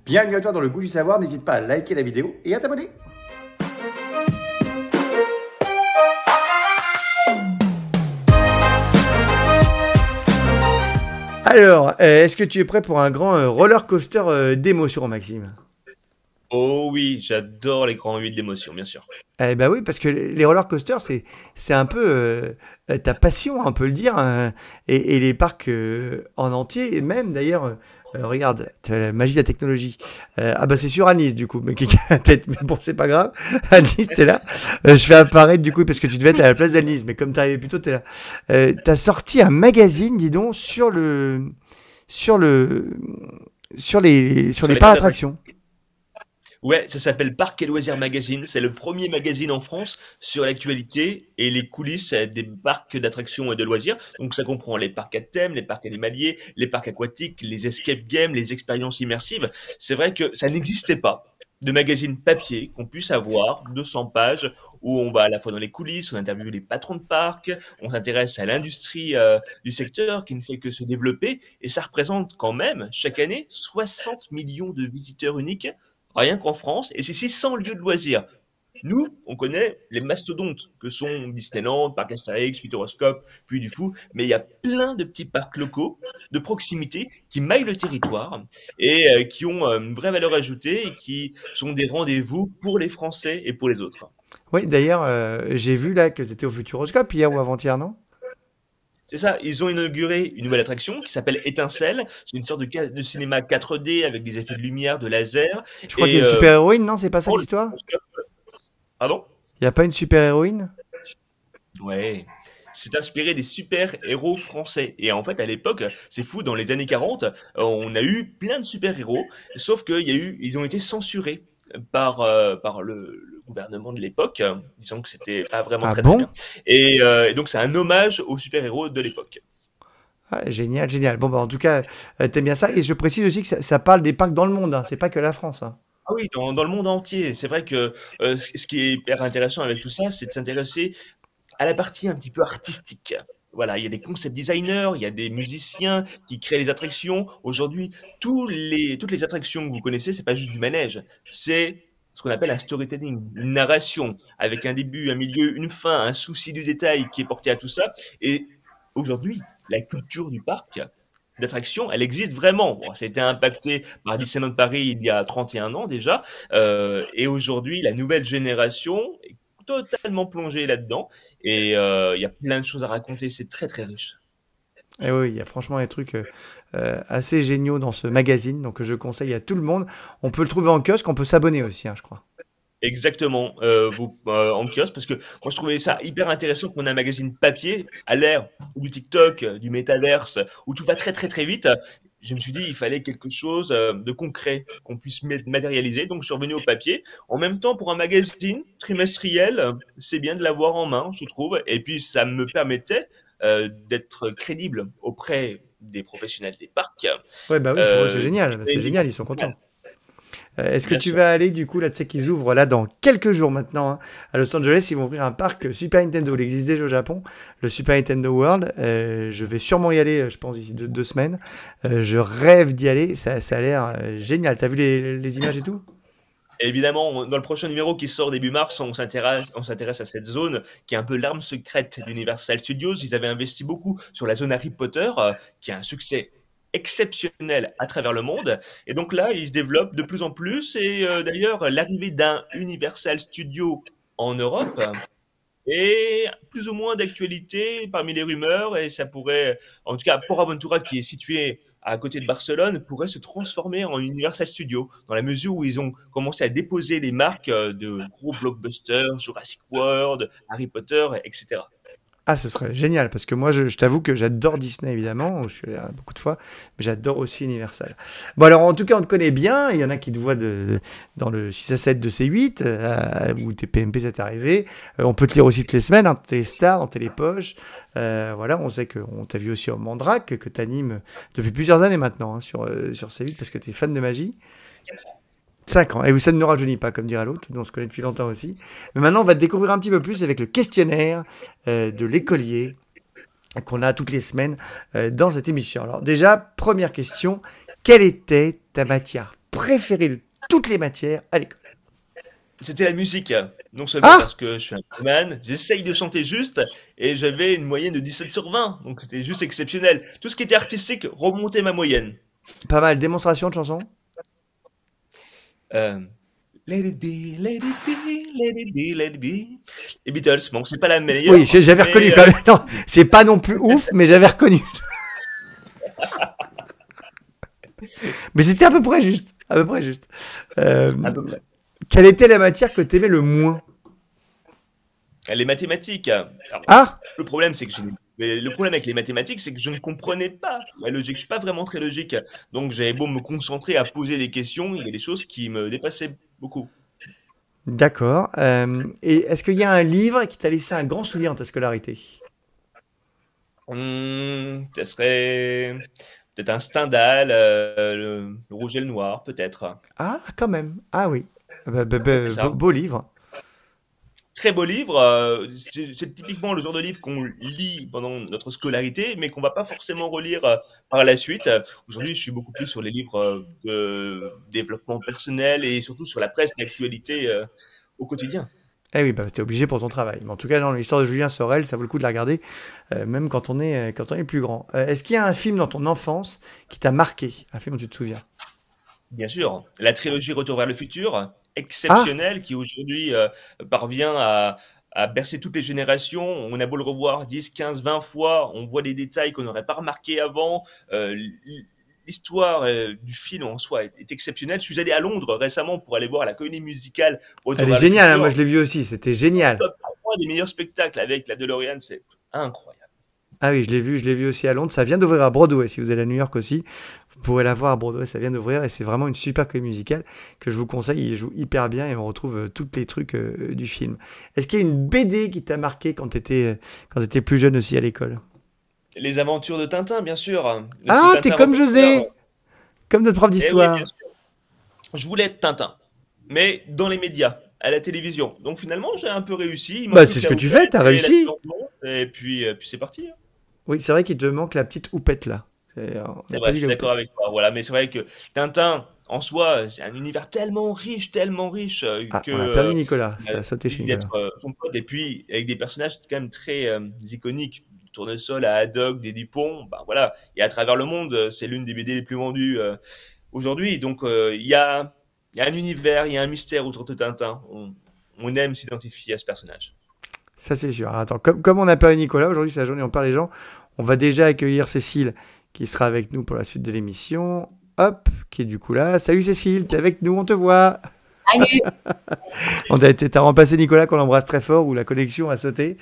Bienvenue à toi dans le goût du savoir, n'hésite pas à liker la vidéo et à t'abonner. Alors, est-ce que tu es prêt pour un grand roller coaster d'émotion, Maxime? Oh oui, j'adore les grands huit d'émotion, bien sûr. Eh ben oui, parce que les roller coasters, c'est un peu ta passion, on peut le dire, et les parcs en entier, et même d'ailleurs, regarde, t'as la magie de la technologie. Ah bah c'est sur Nice du coup, mais quelqu'un a la tête, mais bon c'est pas grave. Nice, t'es là. Je fais apparaître du coup parce que tu devais être à la place d'Anice, mais comme t'arrivais plus tôt, t'es là. T'as sorti un magazine, dis donc, sur le, sur Sur les les parcs parcs d'attractions. d'attractions. Ouais, ça s'appelle Parcs et Loisirs Magazine. C'est le premier magazine en France sur l'actualité et les coulisses des parcs d'attractions et de loisirs. Donc ça comprend les parcs à thème, les parcs animaliers, les parcs aquatiques, les escape games, les expériences immersives. C'est vrai que ça n'existait pas de magazine papier qu'on puisse avoir 200 pages où on va à la fois dans les coulisses, on interviewe les patrons de parcs, on s'intéresse à l'industrie du secteur qui ne fait que se développer et ça représente quand même chaque année 60 millions de visiteurs uniques rien qu'en France, et c'est 600 lieux de loisirs. Nous, on connaît les mastodontes que sont Disneyland, Parc Astérix, Futuroscope, Puy du Fou, mais il y a plein de petits parcs locaux de proximité qui maillent le territoire et qui ont une vraie valeur ajoutée et qui sont des rendez-vous pour les Français et pour les autres. Oui, d'ailleurs, j'ai vu là que tu étais au Futuroscope hier ou avant-hier, non? C'est ça, ils ont inauguré une nouvelle attraction qui s'appelle Étincelle. C'est une sorte de cinéma 4D avec des effets de lumière, de laser. Je crois qu'il y a Et une super-héroïne, non? C'est pas ça pour le l'histoire? Pardon? Il n'y a pas une super-héroïne? Ouais. C'est inspiré des super-héros français. Et en fait, à l'époque, c'est fou, dans les années 40, on a eu plein de super-héros, sauf ils ont été censurés par le gouvernement de l'époque, disant que c'était pas vraiment Ah très très bon? bien. Et donc, c'est un hommage aux super-héros de l'époque. Ah, génial, génial. Bon, bah, en tout cas, t'aimes bien ça. Et je précise aussi que ça parle des parcs dans le monde, hein. C'est pas que la France, hein. Ah oui, dans le monde entier. C'est vrai que ce qui est hyper intéressant avec tout ça, c'est de s'intéresser à la partie un petit peu artistique. Voilà, il y a des concept designers, il y a des musiciens qui créent les attractions. Aujourd'hui, toutes les attractions que vous connaissez, c'est pas juste du manège, c'est ce qu'on appelle un storytelling, une narration avec un début, un milieu, une fin, un souci du détail qui est porté à tout ça. Et aujourd'hui, la culture du parc d'attraction, elle existe vraiment. Bon, ça a été impacté par Disneyland Paris il y a 31 ans déjà, et aujourd'hui, la nouvelle génération est totalement plongée là-dedans, et il y a plein de choses à raconter, c'est très très riche. Et oui, il y a franchement des trucs assez géniaux dans ce magazine, donc je conseille à tout le monde. On peut le trouver en kiosque, on peut s'abonner aussi, hein, je crois. Exactement, en kiosque, parce que moi je trouvais ça hyper intéressant qu'on ait un magazine papier à l'ère du TikTok, du métaverse, où tout va très très très vite. Je me suis dit il fallait quelque chose de concret qu'on puisse matérialiser, donc je suis revenu au papier. En même temps, pour un magazine trimestriel, c'est bien de l'avoir en main, je trouve, et puis ça me permettait d'être crédible auprès des professionnels des parcs, Ouais, bah oui, pour eux, c'est des génial, ils sont contents. Est-ce que bien tu sûr. vas aller, du coup, là, tu sais qu'ils ouvrent là dans quelques jours maintenant, hein, à Los Angeles, ils vont ouvrir un parc Super Nintendo. Il existe déjà au Japon, le Super Nintendo World. Je vais sûrement y aller, je pense, d'ici 2 semaines. Je rêve d'y aller, ça a l'air génial. T'as vu les images et tout? Évidemment, dans le prochain numéro qui sort début mars, on s'intéresse à cette zone qui est un peu l'arme secrète d'Universal Studios. Ils avaient investi beaucoup sur la zone Harry Potter, qui a un succès exceptionnel à travers le monde. Et donc là, ils se développent de plus en plus. Et d'ailleurs, l'arrivée d'un Universal Studio en Europe est plus ou moins d'actualité parmi les rumeurs. Et ça pourrait, en tout cas, Port Aventura, qui est situé à côté de Barcelone, pourrait se transformer en Universal Studio, dans la mesure où ils ont commencé à déposer les marques de gros blockbusters, Jurassic World, Harry Potter, etc. Ah, ce serait génial, parce que moi, je t'avoue que j'adore Disney, évidemment, je suis allé beaucoup de fois, mais j'adore aussi Universal. Bon, alors, en tout cas, on te connaît bien, il y en a qui te voient dans le 6 à 7 de C8, où tes PMP, ça t'est arrivé. On peut te lire aussi toutes les semaines, hein, Téléstar, dans Télépoche. Voilà, on sait qu'on t'a vu aussi au Mandrake, que tu animes depuis plusieurs années maintenant, hein, sur C8, parce que tu es fan de magie. 5 ans. Et ça ne nous rajeunit pas, comme dirait l'autre. On se connaît depuis longtemps aussi. Mais maintenant, on va te découvrir un petit peu plus avec le questionnaire de l'écolier qu'on a toutes les semaines dans cette émission. Alors déjà, première question, quelle était ta matière préféré de toutes les matières à l'école? C'était la musique, non seulement Ah! parce que je suis un man, j'essaye de chanter juste, et j'avais une moyenne de 17 sur 20, donc c'était juste exceptionnel. Tout ce qui était artistique remontait ma moyenne. Pas mal. Démonstration de chansons? Euh, Let it be, let it be, let it be, let it be. Les Beatles, bon, c'est pas la Oui, meilleure, j'avais reconnu mais quand même. Non, c'est pas non plus ouf, mais j'avais reconnu. Mais c'était à peu près juste. À peu près juste. Euh, à peu près. quelle était la matière que t'aimais le moins? Les mathématiques. Alors, Ah! le problème, c'est que mais le problème avec les mathématiques, c'est que je ne comprenais pas la logique. Je suis pas vraiment très logique. Donc, j'avais beau me concentrer à poser des questions, il y a des choses qui me dépassaient beaucoup. D'accord. Et est-ce qu'il y a un livre qui t'a laissé un grand souvenir dans ta scolarité? Ça serait peut-être un Stendhal, le rouge et le noir, peut-être. Ah, quand même. Ah oui. C'est Beau, ça. beau livre. Très beau livre. C'est typiquement le genre de livre qu'on lit pendant notre scolarité, mais qu'on va pas forcément relire par la suite. Aujourd'hui, je suis beaucoup plus sur les livres de développement personnel et surtout sur la presse d'actualité au quotidien. Eh oui, bah, t'es obligé pour ton travail. Mais en tout cas, dans l'histoire de Julien Sorel, ça vaut le coup de la regarder, même quand on est plus grand. Est-ce qu'il y a un film dans ton enfance qui t'a marqué? Un film dont tu te souviens? Bien sûr, la trilogie Retour vers le futur, Ah! exceptionnelle, qui aujourd'hui parvient à bercer toutes les générations. On a beau le revoir 10, 15, 20 fois, on voit des détails qu'on n'aurait pas remarqués avant. L'histoire du film en soi est exceptionnelle. Je suis allé à Londres récemment pour aller voir la comédie musicale Elle Retour est vers le géniale, hein, moi futur. je l'ai vu aussi, c'était génial. Top 3 des meilleurs spectacles avec la DeLorean, c'est incroyable. Ah oui, je l'ai vu aussi à Londres. Ça vient d'ouvrir à Broadway. Si vous allez à New York aussi, vous pourrez la voir à Broadway. Ça vient d'ouvrir et c'est vraiment une super comédie musicale que je vous conseille. Il joue hyper bien et on retrouve tous les trucs du film. Est-ce qu'il y a une BD qui t'a marqué quand t'étais plus jeune aussi à l'école? Les aventures de Tintin, bien sûr. Ce Ah, t'es Tintin comme reporter. José, comme notre prof Eh oui, bien d'histoire. sûr. Je voulais être Tintin, mais dans les médias, à la télévision. Donc finalement, j'ai un peu réussi. Il manque Bah, plus c'est que ce la que tu fais, houppette t'as et la réussi. cordon, puis c'est parti, hein. Oui, c'est vrai qu'il te manque la petite houppette là. On C'est n'a pas vrai, je dit suis la d'accord houppette. avec toi. Voilà, mais c'est vrai que Tintin, en soi, c'est un univers tellement riche Ah, que on a perdu Nicolas. on a Ça a sauté chez envie Nicolas. d'être son pote. Et puis, avec des personnages quand même très iconiques. Du Tournesol à Haddock, des Dupont, bah voilà. Et à travers le monde, c'est l'une des BD les plus vendues aujourd'hui. Donc, il y a un univers, il y a un mystère autour de Tintin. On aime s'identifier à ce personnage. Ça, c'est sûr. Alors, attends, comme on n'a pas eu Nicolas, aujourd'hui, c'est la journée, on parle les gens. On va déjà accueillir Cécile, qui sera avec nous pour la suite de l'émission. Hop, qui est du coup là. Salut Cécile, t'es avec nous, on te voit. Salut. T'as remplacé Nicolas qu'on embrasse très fort, où la connexion a sauté.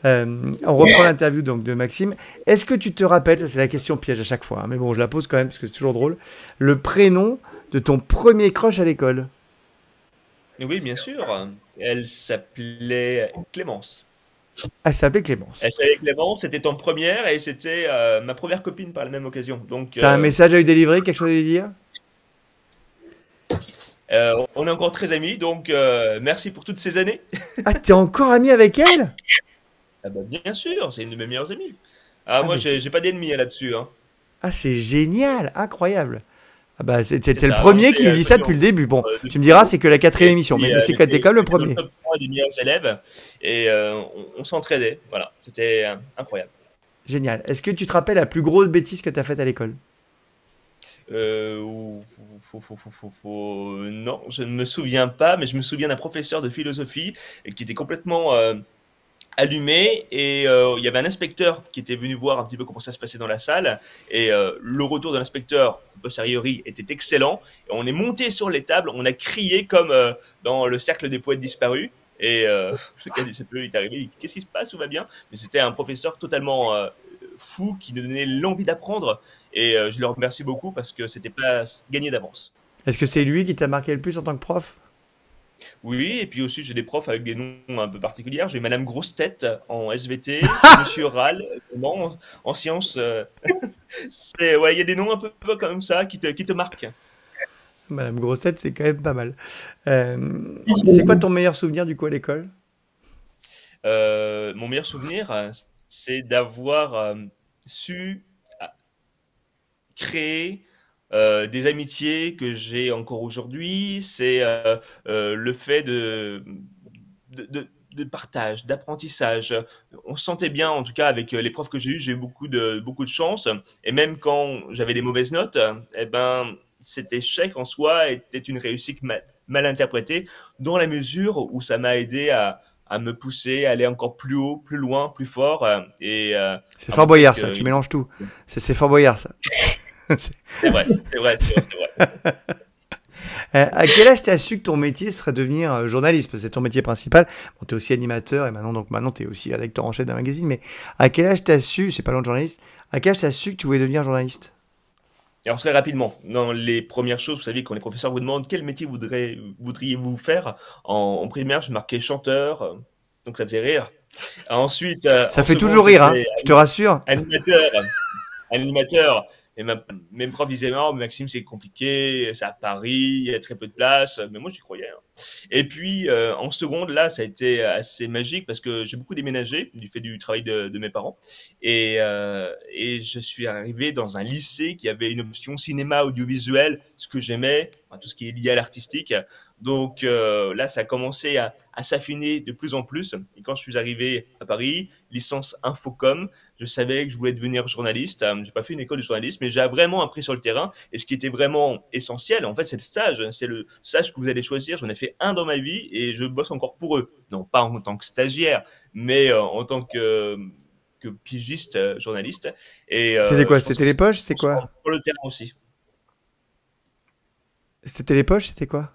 On reprend l'interview donc de Maxime. Est-ce que tu te rappelles, ça c'est la question piège à chaque fois, hein, mais bon, je la pose quand même parce que c'est toujours drôle, le prénom de ton premier crush à l'école? Oui, bien sûr. Elle s'appelait Clémence. Elle s'appelait Clémence. Elle s'appelait Clémence, c'était en première et c'était ma première copine par la même occasion. Donc, T'as un message à lui délivrer, quelque chose à lui dire? on est encore très amis. Donc, merci pour toutes ces années. Ah, t'es encore ami avec elle? Ah bah, bien sûr, c'est une de mes meilleures amies. Ah, Ah, moi, mais j'ai pas d'ennemis là-dessus, hein. ah, c'est génial, incroyable. Ah bah, C'est c'était le ça. On premier s'est qui nous dit ça connus depuis le début. Bon, de tu me diras, tout. c'est que la quatrième Et émission, puis, mais c'est quand t'es quand même le j'étais dans le premier. top 3 des meilleurs élèves. Et on s'entraidait. Voilà, c'était incroyable. Génial. Est-ce que tu te rappelles la plus grosse bêtise que t'as faite à l'école? Non, je ne me souviens pas, mais je me souviens d'un professeur de philosophie qui était complètement allumé et il y avait un inspecteur qui était venu voir un petit peu comment ça se passait dans la salle et le retour de l'inspecteur, a posteriori, était excellent. Et on est monté sur les tables, on a crié comme dans le cercle des poètes disparus. Et le cas des CPE est arrivé, il dit, qu'est-ce qui se passe, tout va bien? Mais c'était un professeur totalement fou qui nous donnait l'envie d'apprendre et je le remercie beaucoup parce que c'était pas gagné d'avance. Est-ce que c'est lui qui t'a marqué le plus en tant que prof? Oui, et puis aussi j'ai des profs avec des noms un peu particuliers. J'ai Madame Grosse Tête en SVT, Monsieur Râle en sciences. Ouais, il y a des noms un peu comme ça qui te marquent. Madame Grossette, c'est quand même pas mal. C'est quoi ton meilleur souvenir du coup à l'école? Mon meilleur souvenir, c'est d'avoir su créer des amitiés que j'ai encore aujourd'hui, c'est le fait de partage, d'apprentissage. On se sentait bien, en tout cas, avec les profs que j'ai eu beaucoup de chance. Et même quand j'avais des mauvaises notes, eh ben, cet échec en soi était une réussite mal interprétée, dans la mesure où ça m'a aidé à me pousser, à aller encore plus haut, plus loin, plus fort, et C'est à Fort montrer Boyard, ça. Tu que mélanges tout. C'est Fort Boyard, ça. C'est- c'est vrai, c'est vrai, c'est vrai, c'est vrai. À quel âge t'as su que ton métier serait devenir journaliste? Parce que c'est ton métier principal. Bon, t'es aussi animateur et maintenant t'es aussi rédacteur en chef d'un magazine. Mais à quel âge t'as su, c'est pas loin de journaliste, à quel âge t'as su que tu voulais devenir journaliste? Alors très rapidement, dans les premières choses, vous savez, quand les professeurs vous demandent quel métier voudriez-vous faire, en primaire, je marquais chanteur, donc ça faisait rire. Ensuite, Ça en fait seconde, toujours rire, hein. c'était Je te rassure. animateur. Animateur. Et même prof disait, non, Maxime, c'est compliqué, c'est à Paris, il y a très peu de place. Mais moi, j'y croyais, hein. Et puis, en seconde, là, ça a été assez magique parce que j'ai beaucoup déménagé du fait du travail de mes parents. Et je suis arrivé dans un lycée qui avait une option cinéma audiovisuel, ce que j'aimais, enfin, tout ce qui est lié à l'artistique. Donc là, ça a commencé à s'affiner de plus en plus. Et quand je suis arrivé à Paris, licence Infocom, je savais que je voulais devenir journaliste. J'ai pas fait une école de journalisme, mais j'ai vraiment appris sur le terrain. Et ce qui était vraiment essentiel, en fait, c'est le stage. C'est le stage que vous allez choisir. J'en ai fait un dans ma vie et je bosse encore pour eux. Non, pas en tant que stagiaire, mais en tant que pigiste journaliste. Et C'était quoi? je pense C'était que les c'est poches? C'était sur quoi? le terrain aussi. C'était les poches? C'était quoi?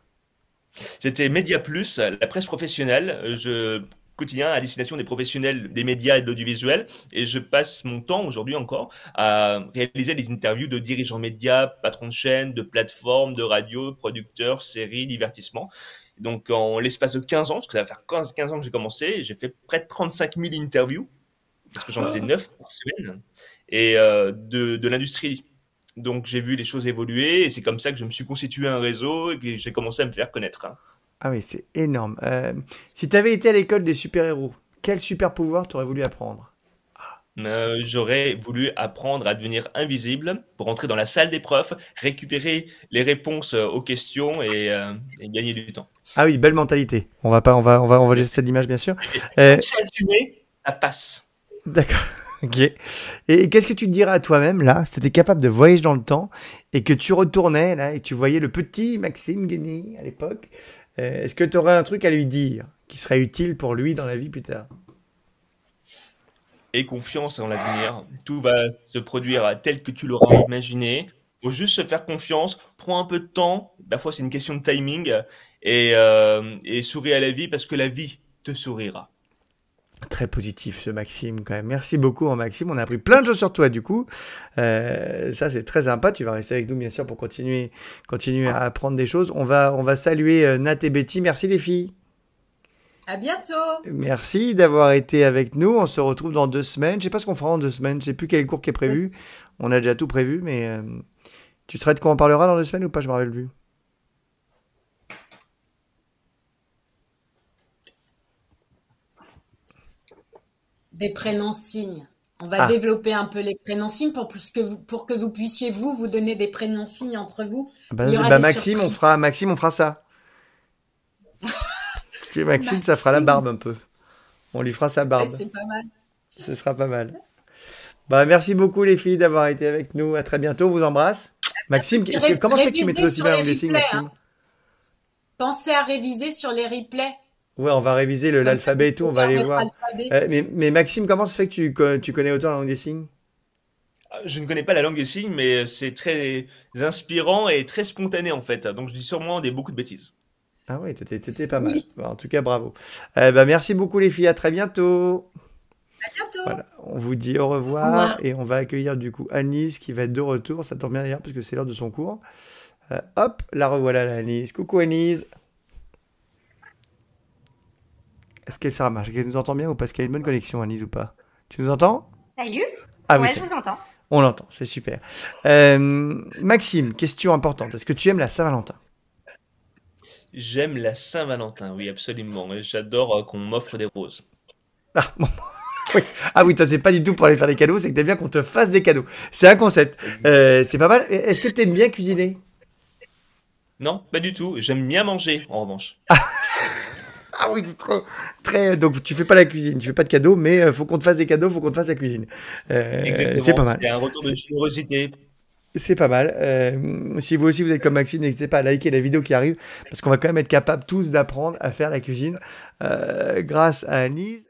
C'était Média Plus, la presse professionnelle. Je quotidien à destination des professionnels des médias et de l'audiovisuel. Et je passe mon temps aujourd'hui encore à réaliser des interviews de dirigeants médias, patrons de chaînes, de plateformes, de radio, producteurs, séries, divertissements. Donc en l'espace de 15 ans, parce que ça va faire 15 ans que j'ai commencé, j'ai fait près de 35 000 interviews, parce que j'en faisais 9 par semaine, et de l'industrie. Donc j'ai vu les choses évoluer, et c'est comme ça que je me suis constitué un réseau et que j'ai commencé à me faire connaître, hein. Ah oui, c'est énorme. Si t'avais été à l'école des super-héros, quel super-pouvoir t'aurais voulu apprendre? J'aurais voulu apprendre à devenir invisible pour entrer dans la salle des profs, récupérer les réponses aux questions et gagner du temps. Ah oui, belle mentalité. On va pas, on va Et, laisser cette image, bien sûr. et Euh, quand c'est assumé, ça passe. d'accord. Ok. Et qu'est-ce que tu te dirais à toi-même là, si tu étais capable de voyager dans le temps et que tu retournais là et tu voyais le petit Maxime Guény à l'époque, est-ce que tu aurais un truc à lui dire qui serait utile pour lui dans la vie plus tard? Et confiance en l'avenir. Tout va se produire tel que tu l'auras imaginé. Faut juste se faire confiance. Prends un peu de temps. Parfois, c'est une question de timing. Et souris à la vie parce que la vie te sourira. Très positif ce Maxime quand même. Merci beaucoup hein, Maxime. On a appris plein de choses sur toi du coup. Ça c'est très sympa. Tu vas rester avec nous bien sûr pour continuer à apprendre des choses. On va saluer Nat et Betty. Merci les filles. À bientôt! Merci d'avoir été avec nous. On se retrouve dans 2 semaines. Je sais pas ce qu'on fera en 2 semaines. Je sais plus quel cours qui est prévu. On a déjà tout prévu, mais tu serais de quoi on parlera dans 2 semaines ou pas? Je me rappelle plus. Des prénoms signes. On va Ah, développer un peu les prénoms signes pour que vous puissiez vous donner des prénoms signes entre vous. bah, Il y aura bah, des Maxime, on surprises. fera Maxime, on fera ça. Parce que Maxime, ça fera la Maxime, barbe un peu. On lui fera sa ouais, barbe. c'est pas mal. Ce sera pas mal. Bah, merci beaucoup les filles d'avoir été avec nous. À très bientôt. On vous embrasse. Maxime, Puis comment ça fait que tu maîtrises révisez aussi sur bien la les langue des signes, replays, hein. Maxime? Pensez à réviser sur les replays. Ouais, on va réviser Comme ça, l'alphabet vous et tout. On va pourrez aller votre voir. alphabet. Mais Maxime, comment ça fait que tu connais autant la langue des signes? Je ne connais pas la langue des signes, mais c'est très inspirant et très spontané en fait. Donc je dis sûrement beaucoup de bêtises. Ah ouais, t'étais pas mal. Oui, Bah, en tout cas, bravo. Bah, merci beaucoup les filles. À très bientôt. à bientôt. Voilà, on vous dit au Au revoir revoir. et on va accueillir du coup Annelise qui va être de retour. Ça tombe bien d'ailleurs parce que c'est l'heure de son cours. Hop, la revoilà la Annelise. Coucou Annelise. Est-ce qu'elle ça marche? Est-ce qu'elle nous entend bien ou parce qu'elle a une bonne connexion Annelise ou pas? Tu nous entends? Salut? Ah oui, Ouais, ça je y est. vous entends. On l'entend, c'est super. Maxime, question importante. Est-ce que tu aimes la Saint-Valentin? J'aime la Saint-Valentin, oui absolument. Et j'adore qu'on m'offre des roses. Ah, bon, Oui. Ah oui, toi, c'est pas du tout pour aller faire des cadeaux, c'est que t'aimes bien qu'on te fasse des cadeaux. C'est un concept. C'est pas mal. Est-ce que t'aimes bien cuisiner? Non, pas du tout. J'aime bien manger, en revanche. Ah oui, c'est trop. Très. Donc, tu fais pas la cuisine, tu fais pas de cadeaux, mais faut qu'on te fasse des cadeaux, faut qu'on te fasse la cuisine. C'est pas Exactement, mal. c'est un retour de C'est générosité. c'est pas mal. Si vous aussi vous êtes comme Maxime, n'hésitez pas à liker la vidéo qui arrive, parce qu'on va quand même être capable tous d'apprendre à faire la cuisine grâce à Anise.